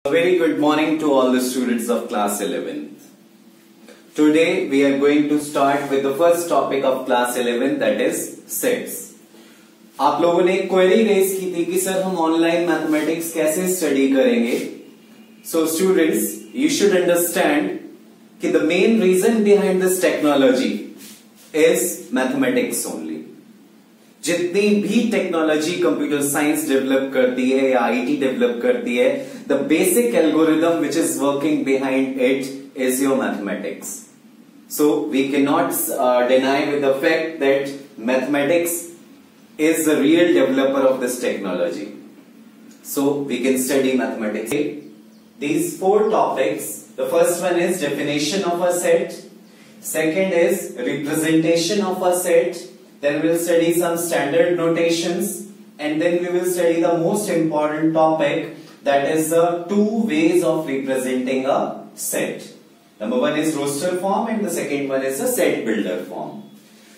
A very good morning to all the students of class 11th. Today we are going to start with the first topic of class 11, that is sets. आप लोगों ने query raise की थी कि sir हम online mathematics कैसे study करेंगे. So students, you should understand कि the main reason behind this technology is mathematics only. जितनी भी टेक्नोलॉजी कंप्यूटर साइंस डेवलप करती है या आईटी डेवलप करती है, the basic algorithm which is working behind it is your mathematics. So we can not deny with the fact that mathematics is the real developer of this technology. So we can study mathematics. These four topics. The first one is definition of a set. Second is representation of a set. Then we'll study some standard notations. And then we will study the most important topic, that is the two ways of representing a set. Number one is roster form and the second one is the set builder form.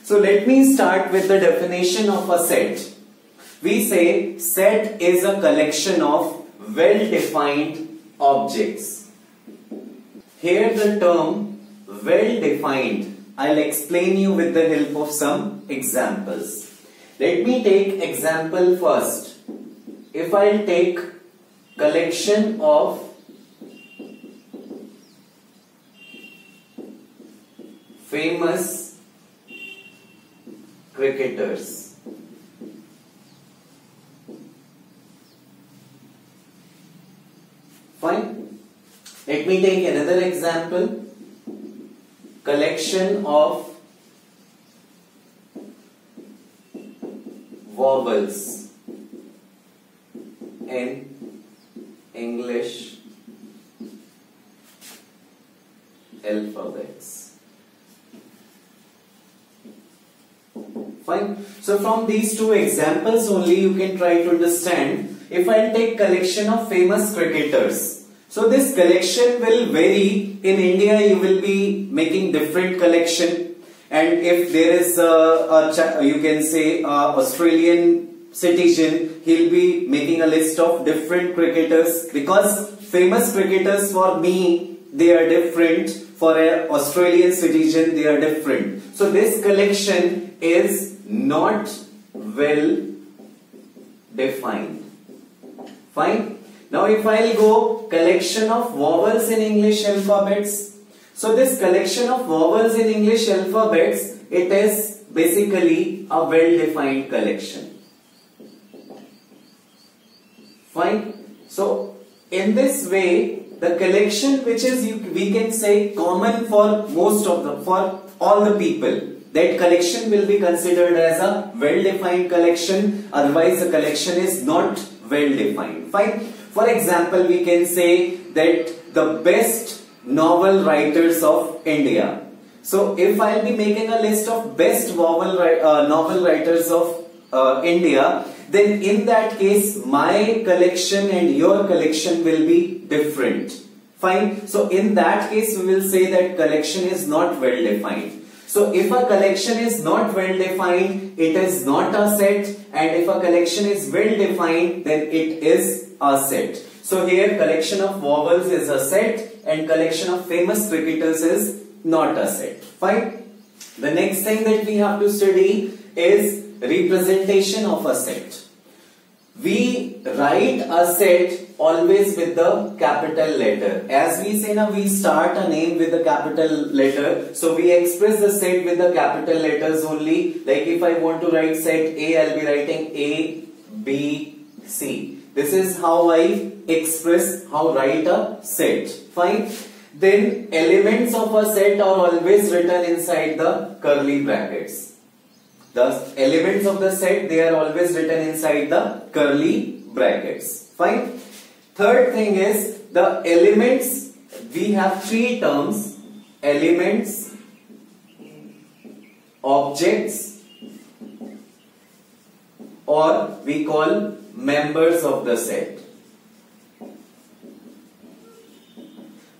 So let me start with the definition of a set. We say set is a collection of well-defined objects. Here the term well-defined, I'll explain you with the help of some examples. Let me take example first. If I'll take collection of famous cricketers. Fine. Let me take another example. Collection of vowels in English alphabets. Fine. So from these two examples only you can try to understand. If I take collection of famous cricketers, so this collection will vary. In India you will be making different collection, and if there is you can say Australian citizen, he'll be making a list of different cricketers, because famous cricketers for me they are different, for an Australian citizen they are different. So this collection is not well defined. Fine. Now if I'll go collection of vowels in English alphabets, so this collection of vowels in English alphabets, it is basically a well defined collection. Fine. So in this way, the collection which is we can say common for most of the, for all the people, that collection will be considered as a well defined collection. Otherwise the collection is not well defined. Fine. For example, we can say that the best novel writers of India. So if I'll be making a list of best novel writers of India, then in that case my collection and your collection will be different. Fine. So in that case we will say that collection is not well defined. So if a collection is not well defined, it is not a set, and if a collection is well defined, then it is a set. So here collection of vowels is a set and collection of famous cricketers is not a set. Fine. The next thing that we have to study is representation of a set. We write a set always with the capital letter. As we say now, we start a name with the capital letter. So we express the set with the capital letters only. Like if I want to write set A, I'll be writing A, B, C. This is how I express how write a set. Fine. Then elements of a set are always written inside the curly brackets. The elements of the set, they are always written inside the curly brackets. Fine. Third thing is the elements. We have three terms: elements, objects, or we call members of the set.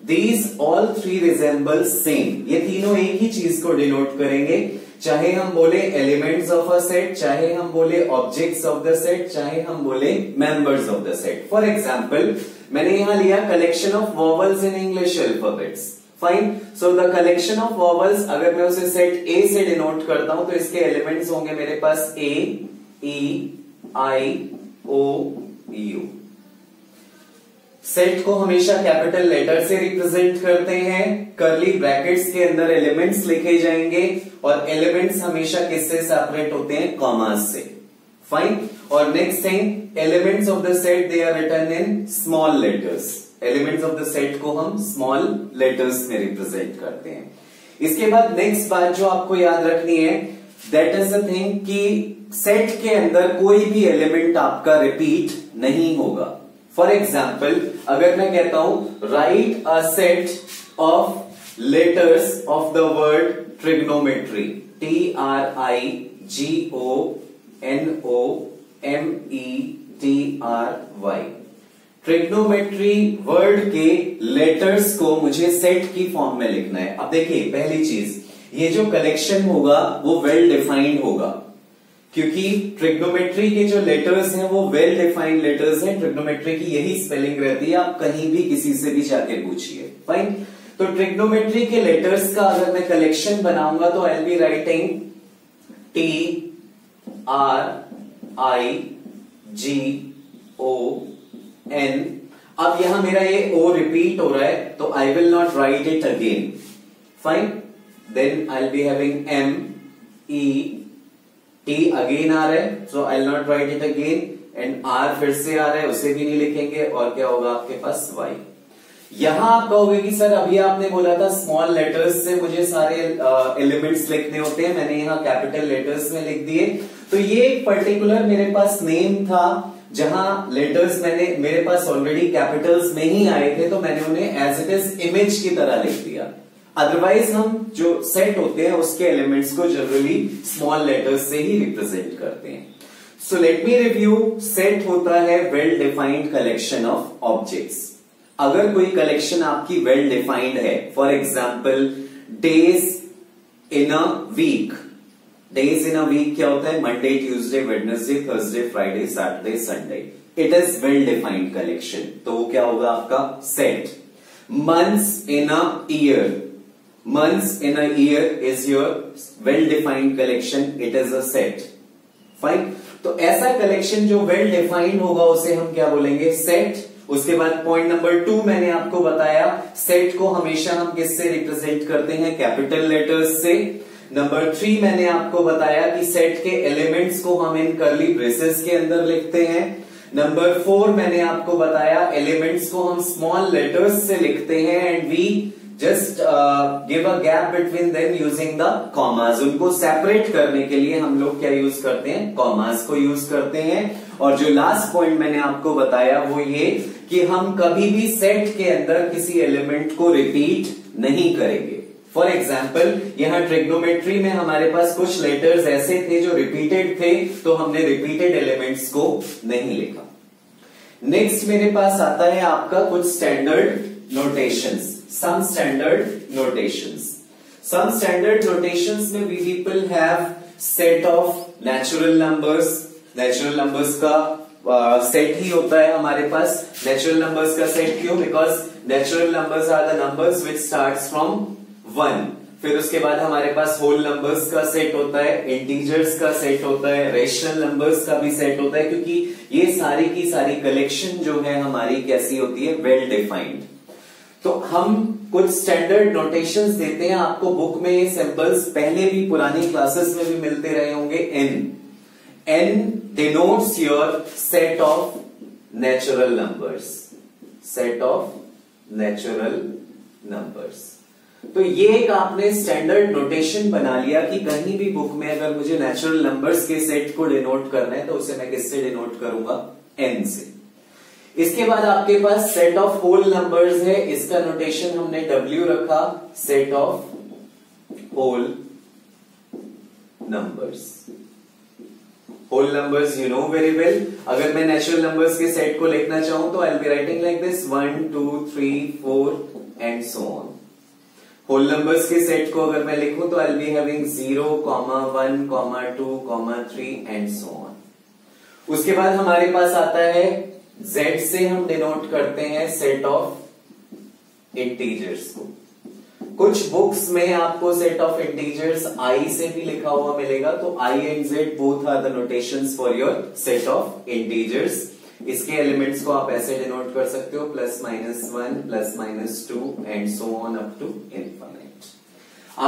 These all three resemble same. ये तीनों एक ही चीज को denote करेंगे. चाहे हम बोले elements of a set, चाहे हम बोले ऑब्जेक्ट्स ऑफ द सेट, चाहे हम बोले members of the set. For example मैंने यहां लिया collection of vowels in English alphabets. Fine, so the collection of vowels, अगर मैं उसे सेट ए से डिनोट करता हूं तो इसके एलिमेंट्स होंगे मेरे पास ए, ई, आई, ओ, यू। सेट को हमेशा कैपिटल लेटर से रिप्रेजेंट करते हैं, कर्ली ब्रैकेट्स के अंदर एलिमेंट्स लिखे जाएंगे और एलिमेंट्स हमेशा किससे सेपरेट होते हैं, कॉमास से। फाइन, और next thing, elements of the set they are written in small letters. Elements of the set को हम स्मॉल लेटर्स में रिप्रेजेंट करते हैं। इसके बाद नेक्स्ट बात जो आपको याद रखनी है, दैट इज द थिंग कि सेट के अंदर कोई भी एलिमेंट आपका रिपीट नहीं होगा। फॉर एग्जाम्पल, अगर मैं कहता हूं right a set of letters of the word trigonometry, TRIGNOMETRY, trigonometry word के लेटर्स को मुझे सेट की फॉर्म में लिखना है। अब देखिए, पहली चीज, ये जो कलेक्शन होगा वो वेल डिफाइंड होगा, क्योंकि ट्रिग्नोमेट्री के जो लेटर्स हैं वो वेल डिफाइंड लेटर्स हैं। ट्रिग्नोमेट्री की यही स्पेलिंग रहती है, आप कहीं भी किसी से भी जाके पूछिए। फाइन, तो ट्रिग्नोमेट्री के लेटर्स का अगर मैं कलेक्शन बनाऊंगा तो I will be writing TRIGON। अब यहां मेरा ये ओ रिपीट हो रहा है तो I will not write it again. Fine, then I will be having MET again आ रहा है, so I will not write it again, and R फिर से आ रहा है, उसे भी नहीं लिखेंगे, और क्या होगा आपके पास Y। यहां आप कहोगे कि सर अभी आपने बोला था स्मॉल लेटर्स से मुझे सारे एलिमेंट्स लिखने होते हैं, मैंने यहां कैपिटल लेटर्स में लिख दिए। तो ये एक पर्टिकुलर मेरे पास नेम था जहां लेटर्स मेरे पास ऑलरेडी कैपिटल्स में ही आए थे, तो मैंने उन्हें एज इट इज इमेज की तरह लिख दिया। अदरवाइज हम जो सेट होते हैं उसके एलिमेंट्स को जनरली स्मॉल लेटर्स से ही रिप्रेजेंट करते हैं। So let me review. Set होता है well defined collection of objects. अगर कोई कलेक्शन आपकी वेल डिफाइंड है, for example days in a week. Days in a week क्या होता है, Monday, Tuesday, Wednesday, Thursday, Friday, Saturday, Sunday. It is well defined collection, तो वो क्या होगा आपका set. Months in a year, months in a year is your well defined collection, it is a set. Fine, तो ऐसा collection जो well defined होगा उसे हम क्या बोलेंगे, सेट। उसके बाद पॉइंट नंबर 2 मैंने आपको बताया, सेट को हमेशा हम किससे रिप्रेजेंट करते हैं, कैपिटल लेटर्स से। नंबर 3 मैंने आपको बताया कि सेट के एलिमेंट्स को हम इन कर्ली ब्रेसेस के अंदर लिखते हैं। नंबर 4 मैंने आपको बताया एलिमेंट्स को हम स्मॉल लेटर्स से लिखते हैं, and we just give a gap between them using the commas. उनको सेपरेट करने के लिए हम लोग क्या यूज करते हैं, कॉमास को यूज करते हैं। और जो लास्ट पॉइंट मैंने आपको बताया वो ये कि हम कभी भी सेट के अंदर किसी एलिमेंट को रिपीट नहीं करेंगे। फॉर एग्जाम्पल, यहां ट्रिग्नोमेट्री में हमारे पास कुछ लेटर्स ऐसे थे जो रिपीटेड थे, तो हमने रिपीटेड एलिमेंट्स को नहीं लिखा। नेक्स्ट मेरे पास आता है आपका कुछ standard notations. Some standard notations. Some standard notations में we people have set of natural numbers. Natural numbers का सेट ही होता है हमारे पास। Natural numbers का सेट क्यों? Because natural numbers are the numbers which starts from 1. फिर उसके बाद हमारे पास होल नंबर्स का सेट होता है, इंटीजर्स का सेट होता है, रेशनल नंबर्स का भी सेट होता है, क्योंकि ये सारी की सारी कलेक्शन जो है हमारी कैसी होती है, वेल डिफाइंड। तो हम कुछ स्टैंडर्ड नोटेशंस देते हैं आपको बुक में। ये सिंबल्स पहले भी पुरानी क्लासेस में भी मिलते रहे होंगे। N denotes your set of natural numbers, set of natural numbers. तो ये एक आपने स्टैंडर्ड नोटेशन बना लिया कि कहीं भी बुक में अगर मुझे नेचुरल नंबर्स के सेट को डिनोट करना है तो उसे मैं किससे डिनोट करूंगा, एन से। इसके बाद आपके पास सेट ऑफ होल नंबर्स है, इसका नोटेशन हमने W रखा, set of whole numbers. Whole numbers you know very well. अगर मैं नेचुरल नंबर्स के सेट को लिखना चाहूं तो I will be writing like this 1 2 3 4 and so on. Whole numbers के सेट को अगर मैं लिखूं तो I will be having 0, 1, 2, 3 and so on. उसके बाद हमारे पास आता है Z से हम डिनोट करते हैं सेट ऑफ इंटीजर्स को। कुछ बुक्स में आपको सेट ऑफ इंटीजर्स I से भी लिखा हुआ मिलेगा, तो I and Z both are the notations for your set of integers. इसके एलिमेंट्स को आप ऐसे डिनोट कर सकते हो +-1, +-2 and so on up to infinite.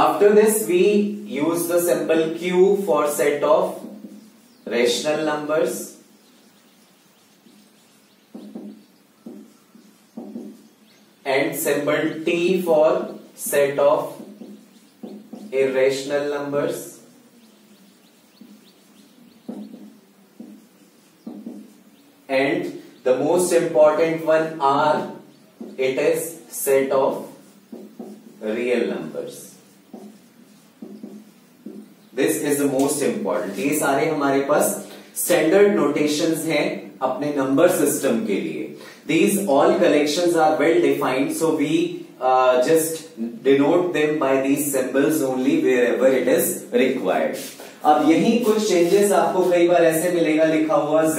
After this we use the symbol Q for set of rational numbers and symbol T for set of irrational numbers and the most important one R, it is set of real numbers. This is the most important. ये सारे हमारे पास standard notations हैं अपने number system के लिए। These all collections are well defined, so we just denote them by these symbols only wherever it is required. अब यही कुछ चेंजेस आपको कई बार ऐसे मिलेगा लिखा हुआ Z+।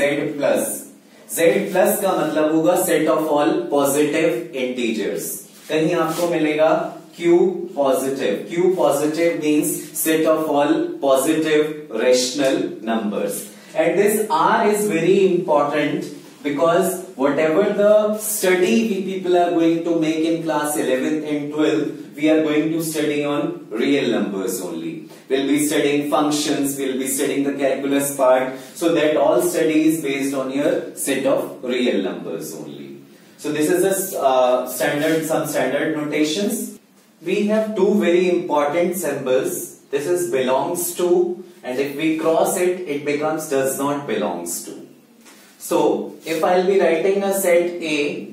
Z+ का मतलब होगा set of all positive integers. कहीं आपको मिलेगा Q positive. Q positive means set of all positive rational numbers. And this R is very important because whatever the study we people are going to make in class 11th and 12th, we are going to study on real numbers only. We'll be studying functions, we'll be studying the calculus part, so that all study is based on your set of real numbers only. So this is a some standard notations. We have two very important symbols. This is belongs to, and if we cross it, it becomes does not belongs to. So, if I'll be writing a set A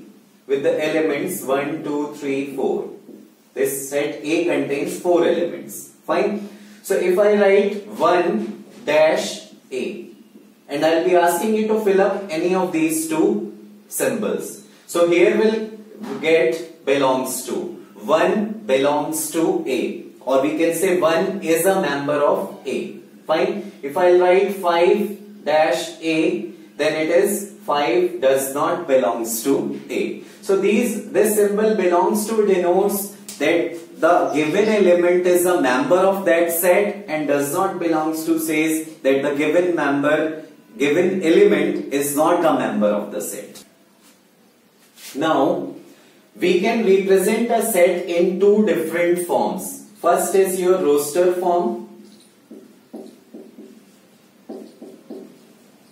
with the elements 1, 2, 3, 4. This set A contains 4 elements. Fine. So, if I write 1-A and I'll be asking you to fill up any of these two symbols. So, here we'll get belongs to. 1 belongs to A, or we can say 1 is a member of A. Fine. If I write 5-A, then it is 5 does not belongs to A. So this symbol belongs to denotes that the given element is a member of that set, and does not belongs to says that the given element is not a member of the set. Now we can represent a set in two different forms. First is your roster form,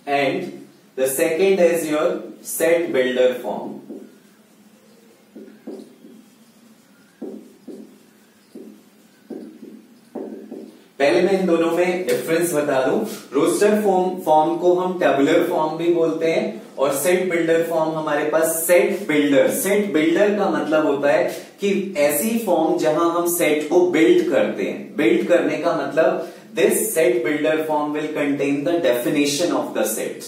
and the second is your set builder form. पहले मैं इन दोनों में difference बता दूं। Roster form को हम tabular form भी बोलते हैं, और सेट बिल्डर फॉर्म हमारे पास सेट बिल्डर। सेट बिल्डर का मतलब होता है कि ऐसी फॉर्म जहां हम सेट को बिल्ड करते हैं। बिल्ड करने का मतलब this set builder form will contain the definition of the set,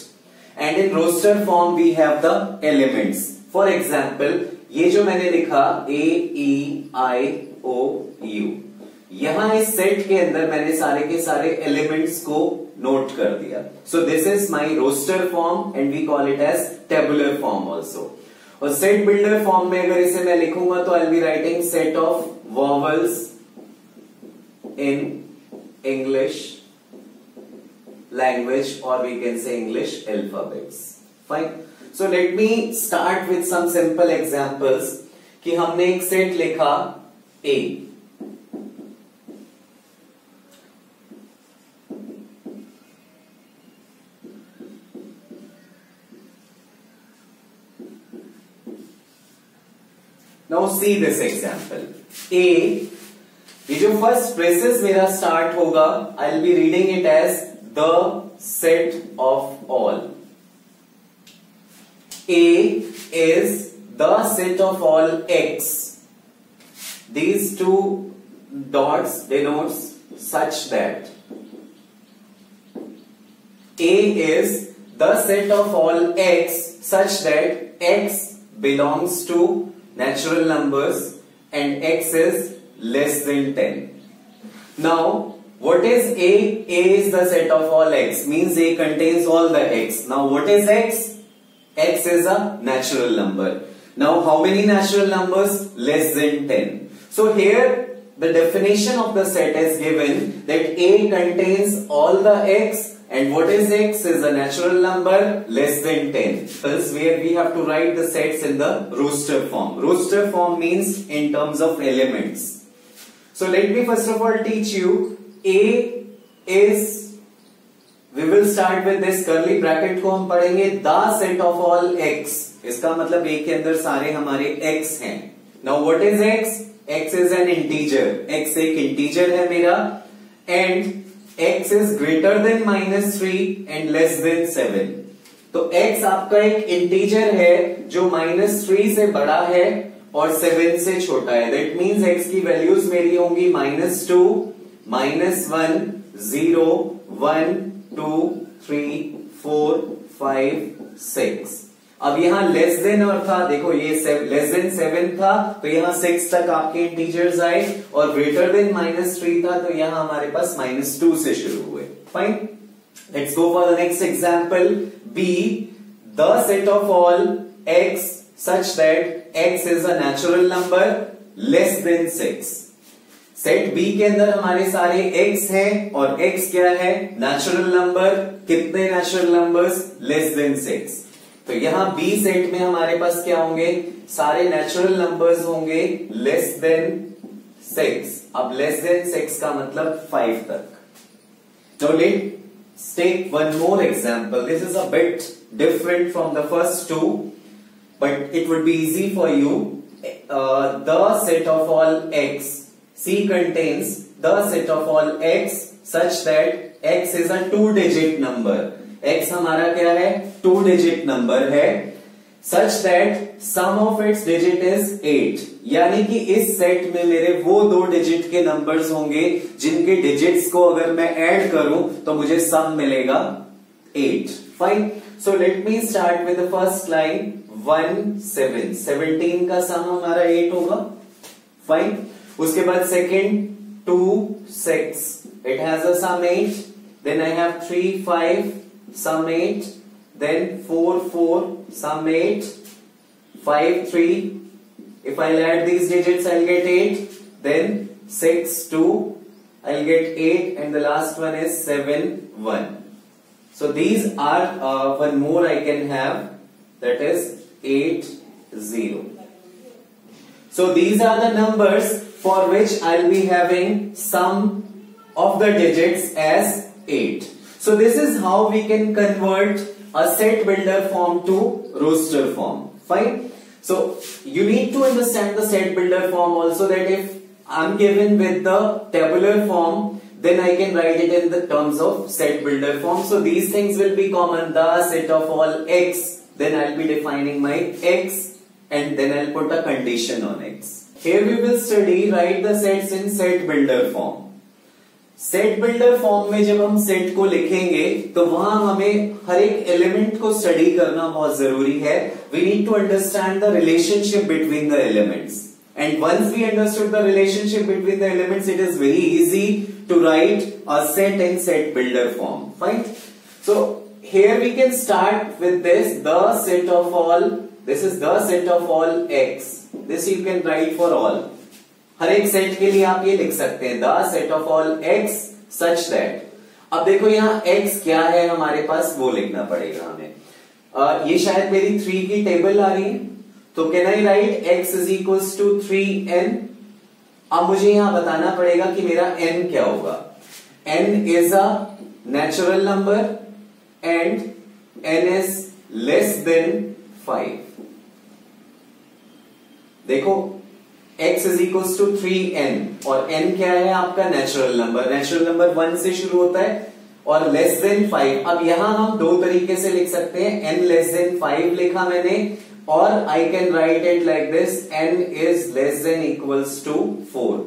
and in roster form we have the elements. For example, ये जो मैंने लिखा A E I O U, यहां इस सेट के अंदर मैंने सारे के सारे एलिमेंट्स को नोट कर दिया. So this is my roster form and we call it as tabular form also. और set builder form में अगर इसे मैं लिखूंगा तो I'll be writing set of vowels in English language, or we can say English alphabets. Fine. So let me start with some simple examples. कि हमने एक सेट लिखा A. Now see this example. A, ये जो first presses मेरा start होगा, I will be reading it as the set of all. A is the set of all X. These two dots denotes such that A is the set of all X such that X belongs to natural numbers and X is less than 10. Now, what is A? A is the set of all X, means A contains all the X. Now, what is X? x is a natural number. Now how many natural numbers? Less than 10. So here the definition of the set is given that A contains all the x, and what is x? Is a natural number less than 10. Thus where we have to write the sets in the roster form. Roster form means in terms of elements. So let me first of all teach you. A is, we will start with this curly bracket को हम पढ़ेंगे the set of all x. इसका मतलब A के अंदर सारे हमारे x हैं. Now what is x? X is an integer. X एक integer है मेरा, and x is greater than -3 and less than 7. तो x आपका एक integer है जो -3 से बड़ा है और 7 से छोटा है. That means x की वैल्यूज मेरी होंगी -2, -1, 0, 1, 2, 3, 4, 5, 6. अब यहाँ लेस देन और था, देखो ये लेस देन 7 था तो यहाँ 6 तक आपके इंटीजर्स आए, और ग्रेटर देन -3 था तो यहाँ हमारे पास -2 से शुरू हुए. Fine, let's go for the next example. B, the set of all x such that x is a natural number less than 6. Set B के अंदर हमारे सारे x हैं और x क्या है? Natural number. कितने नेचुरल नंबर्स? Less than 6. तो यहां B सेट में हमारे पास क्या होंगे? सारे नेचुरल नंबर्स होंगे लेस देन 6. अब लेस देन 6 का मतलब 5 तक. Now let's take one more example. This is a bit different from the first two, but it would be easy for you. The set of all x. C contains the set of all x such that x is a 2-digit number. x हमारा क्या है? 2-digit number है. Such that sum of its digit is 8. यानी कि इस set में मेरे वो 2 डिजिट के नंबर्स होंगे जिनके डिजिट्स को अगर मैं ऐड करूं तो मुझे सम मिलेगा 8. Fine. So let me start with the first line. 1, 7. 17 का सम हमारा 8 होगा. फाइन. उसके बाद second 2, 6. It has a sum 8. Then I have 3, 5. Sum 8, then 4, 4, sum 8, 5, 3. If I'll add these digits, I'll get 8. Then 6, 2, I'll get 8, and the last one is 7, 1. So these are one more I can have, that is 8, 0. So these are the numbers for which I'll be having sum of the digits as 8. So this is how we can convert a set builder form to roster form. Fine. So you need to understand the set builder form also, that if I'm given with the tabular form, then I can write it in the terms of set builder form. So these things will be common. The set of all x, then I'll be defining my x, and then I'll put a condition on x. Here we will study write the sets in set builder form. Set builder form में जब हम set को लिखेंगे तो वहां हमें हर एक element को स्टडी करना बहुत जरूरी है. We need to understand the relationship between the elements, and once we understood the relationship between the elements, it is very easy to write a set in set builder form. Fine. So here we can start with this, the set of all. This is the set of all x. This you can write for all. हर एक set के लिए आप ये लिख सकते हैं, the set of all x such that. अब देखो यहाँ x क्या है हमारे पास, वो लिखना पड़ेगा हमें. ये शायद मेरी 3 की टेबल आ रही है, तो can I write x is equals to 3n. अब मुझे यहां बताना पड़ेगा कि मेरा n क्या होगा. n is a natural number and n is less then 5. देखो x is equals to 3n और n क्या है आपका? Natural number. नेचुरल नंबर 1 से शुरू होता है और लेस देन 5. अब यहां हम दो तरीके से लिख सकते हैं. n लेस देन 5 लिखा मैंने, और I can write it like this, n is less than equals to 4.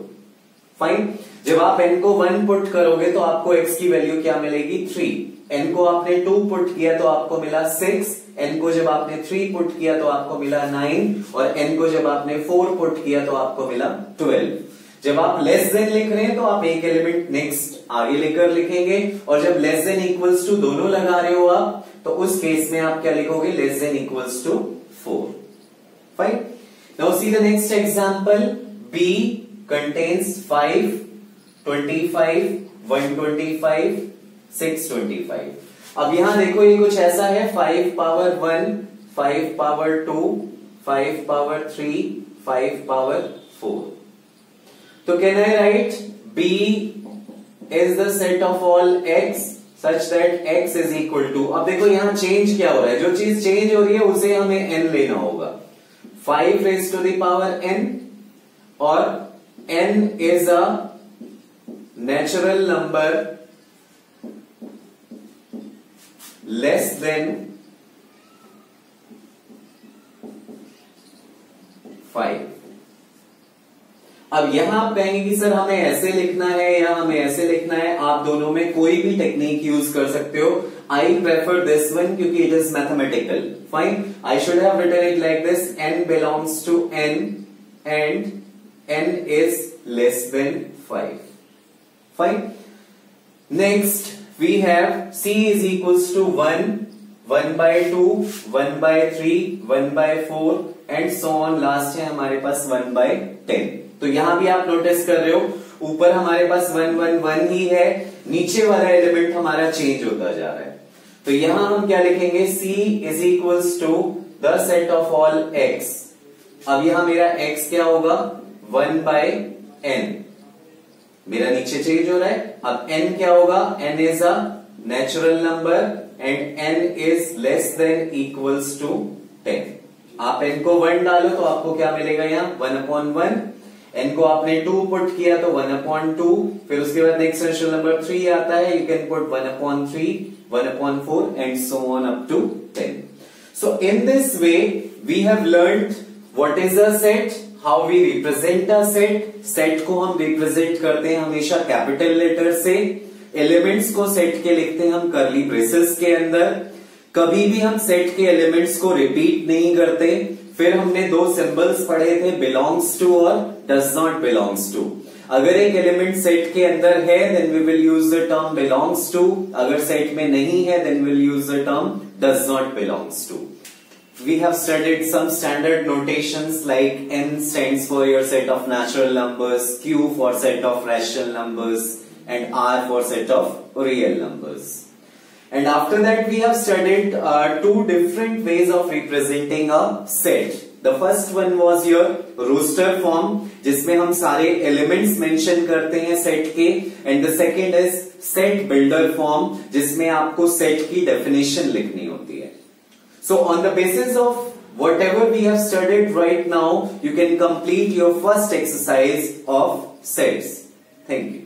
Fine. जब आप n को 1 पुट करोगे तो आपको x की वैल्यू क्या मिलेगी? 3. n को आपने 2 पुट किया तो आपको मिला 6. n को जब आपने 3 पुट किया तो आपको मिला 9, और n को जब आपने 4 पुट किया तो आपको मिला 12. जब आप लेस देन लिख रहे हैं तो आप एक एलिमेंट नेक्स्ट आगे लेकर लिखेंगे, और जब लेस देन इक्वल्स टू दोनों लगा रहे हो आप, तो उस केस में आप क्या लिखोगे, less than equals to 4. Fine. Now see the next example. B contains 5, 25, 125, 625. अब यहां देखो ये कुछ ऐसा है, 5 पावर 1, 5 पावर 2, 5 पावर 3, 5 पावर 4. तो can I right B is the set of all x such that x is equal to, अब देखो यहां चेंज क्या हो रहा है, जो चीज चेंज हो रही है उसे हमें n लेना होगा. 5 raised to the power n और n is a natural number less than 5. अब यहां आप कहेंगे कि सर हमें ऐसे लिखना है या हमें ऐसे लिखना है, आप दोनों में कोई भी टेक्निक यूज कर सकते हो. आई प्रेफर दिस वन क्योंकि it is mathematical. Fine. I should have written it like this, n belongs to n and n is less than 5. Fine. Next we have c is equals to 1, 1 by 2, 1 by 3, 1 by 4 and so on. Last है हमारे पास 1 by 10. तो यहां भी आप notice कर रहे हो, ऊपर हमारे पास 1 1 1 ही है, नीचे वाला एलिमेंट हमारा चेंज होता जा रहा है. तो यहां हम क्या लिखेंगे, c is equals to the set of all x. अब यहां मेरा x क्या होगा, 1 by n. मेरा नीचे चेंज हो रहा है. अब n क्या होगा, n is a natural number and n is less than equals to 10. आप n को 1 डालो तो आपको क्या मिलेगा, यहाँ 1/1. n को आपने 2 पुट किया तो 1/2. फिर उसके बाद नेक्स्ट रेशनल नंबर 3 आता है, you can put 1/3, 1/4 and so on up to 10. So in this way we have learned what is a set, how we represent a set. Set को हम रिप्रेजेंट करते हैं हमेशा कैपिटल लेटर से. Elements को set के लिखते हैं हम कर्ली ब्रेसेस के अंदर. कभी भी हम सेट के एलिमेंट्स को रिपीट नहीं करते. फिर हमने 2 सिंबल्स पढ़े थे, बिलोंग्स टू और डज नॉट बिलोंग्स टू. अगर एक एलिमेंट सेट के अंदर है then we will use the term belongs to. अगर सेट में नहीं है then we will use the term does not belongs to. We have studied some standard notations like n stands for your set of natural numbers, q for set of rational numbers, and r for set of real numbers. And after that we have studied 2 different ways of representing a set. The first one was your roster form, जिसमें हम सारे elements mention करते हैं set के, and the second is set builder form, जिसमें आपको set की definition लिखनी होती है. So on the basis of whatever we have studied right now, you can complete your first exercise of sets. Thank you.